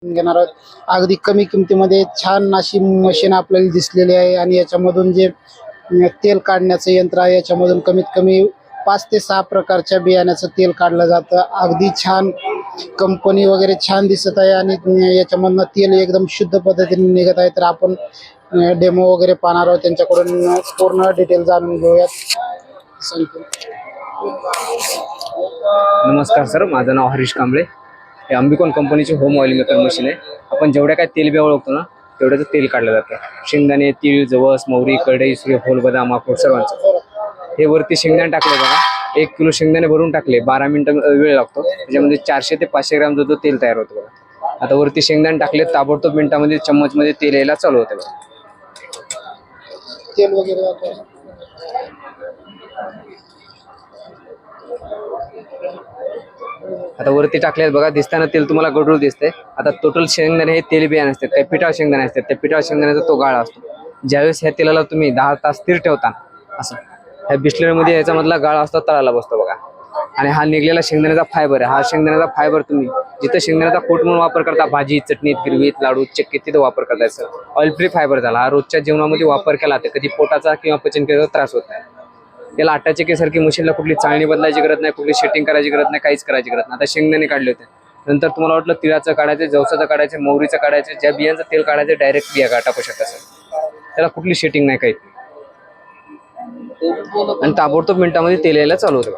घेणार आहोत. अगदी कमी किमतीमध्ये छान अशी मशीन आपल्याला दिसलेली आहे आणि याच्यामधून जे तेल काढण्याचं यंत्र आहे याच्यामधून कमीत कमी 5 ते 6 प्रकारच्या बियाण्याचं तेल काढलं जातं. अगदी छान कंपनी वगैरे छान दिसत आहे आणि याच्यामधनं तेल एकदम शुद्ध पद्धतीने निघत आहे. तर आपण डेमो वगैरे पाहणार आहोत, त्यांच्याकडून पूर्ण डिटेल जाणून घेऊयात. सांगतो. नमस्कार सर, माझं नाव हरीश कांबळे. हे अंबिकॉन कंपनीचे होम ऑइल मेकर मशीन आहे. आपण जेवढ्या काय तेल बिया ओळखतो ना तेवढ्याचं तेल काढलं जातं. शेंगदाणे, तीळ, जवस, मोहरी, करडई, सूर्यफूल, बदाम, अक्रोड सर्वांचं. हे वरती शेंगदाणे टाकले बघा. 1 किलो शेंगदाणे भरून टाकले, 12 मिनिटं वेळ लागतो. त्याच्यामध्ये 400 ते 500 ग्रॅम जो तेल तयार होतं बघा. आता वरती शेंगदाणे टाकले, ताबडतोब मिनिटामध्ये चम्मचमध्ये तेल यायला चालू होतं बघा. तेल वगैरे आता वरती टाकले बघा, दिसताना तेल तुम्हाला गडूळ दिसतंय. आता टोटल शेंगदाणे हे तेल बियाणे असतात, काही पिठाळ शेंगदाणे असतात. त्या पिठाळ शेंगदाण्याचा तो गाळा असतो. ज्यावेळेस ह्या तेलाला तुम्ही 10 तास स्थिर ठेवता, असं ह्या बिस्लरीमध्ये याच्यामधला गाळा असतो, तळाला बसतो बघा. आणि हा निघलेला शेंगदाण्याचा फायबर आहे. हा शेंगदाण्याचा फायबर तुम्ही जिथं शेंगदाण्याचा कोट म्हणून वापर करता, भाजी, चटणीत, गिरवीत, लाडू, चक्कीत, तिथं वापर करता. सर ऑइल फ्री फायबर झाला. हा रोजच्या जेवणामध्ये वापर केला तर कधी पोटाचा किंवा पचनक्रियेचा त्रास होत नाही. याला आटाच्या केसारखी मशीनला कुठली चाळणी बदलायची गरज नाही, कुठली सेटिंग करायची गरज नाही, काहीच करायची गरज नाही. आता शेंगदाणे काढले होते, नंतर तुम्हाला वाटलं तिळाचं काढायचं, जवसाचं काढायचं, मोहरीचं काढायचं, ज्या बियांचं तेल काढायचं डायरेक्ट बिया टाकू शकता सर. त्याला कुठली सेटिंग नाही काही, आणि ताबडतोब मिनिटामध्ये तेल यायला चालू होतं.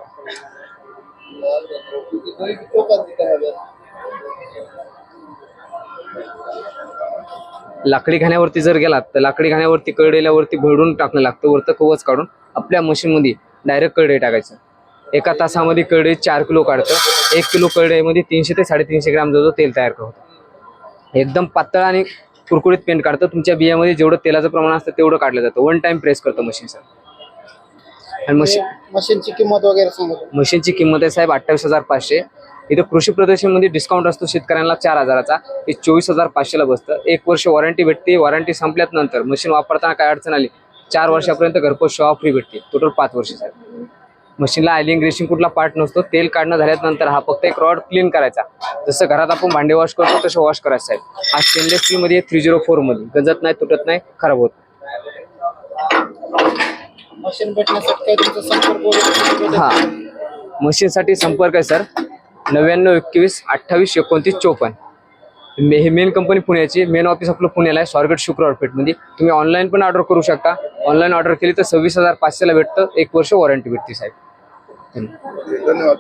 लाकडी घाण्यावरती जर गेलात तर लाकडी घाण्यावरती करडेल्यावरती भरडून टाकणं लागतं. वरतं कवच काढून आपल्या मशीनमध्ये डायरेक्ट करडे टाकायचं. 1 तासामध्ये करडे 4 किलो काढतं. 1 किलो करडेमध्ये 300 ते 350 ग्रॅम जवळ तेल तयार होतं. एकदम पातळ आणि कुरकुरीत पेंट काढतं. तुमच्या बियामध्ये जेवढं तेलाचं प्रमाण असतं तेवढं काढलं जातं. 1 टाइम प्रेस करतं मशीन सर. आणि मशीनची किंमत वगैरे सांगा. मशीनची किंमत आहे साहेब 28,500. इथं कृषी प्रदर्शनमध्ये डिस्काउंट असतो शेतकऱ्यांना 4,000चा. हे 24,500ला बसतं. 1 वर्ष वॉरंटी भेटते. वॉरंटी संपल्यात नंतर मशीन वापरताना काय अडचण आली 4 वर्षापर्यंत घरपोच सेवा फ्री भेटते. टोटल 5 वर्ष साहेब. मशीनला आयलिंग ग्रेशिंग कुठला पार्ट नसतो. तेल काढणं झाल्यानंतर हा फक्त एक रॉड क्लीन करायचा. जसं घरात आपण भांडे वॉश करतो तसं वॉश करायचं साहेब. हा स्टेनलेस स्टीलमध्ये 304 मध्ये गंजत नाही, तुटत नाही, खराब होत मशीन भेटण्यासाठी काय तुमचा संपर्क? हा, मशीनसाठी संपर्क आहे सर 99 21 28 29 54. हे मेन कंपनी पुण्याची. मेन ऑफिस आपलं पुण्याला आहे, स्वारगेट शुक्रवार पेठमध्ये. तुम्ही ऑनलाईन पण ऑर्डर करू शकता. ऑनलाईन ऑर्डर केली तर 26,500ला भेटतं. 1 वर्ष वॉरंटी भेटते साहेब. धन्यवाद.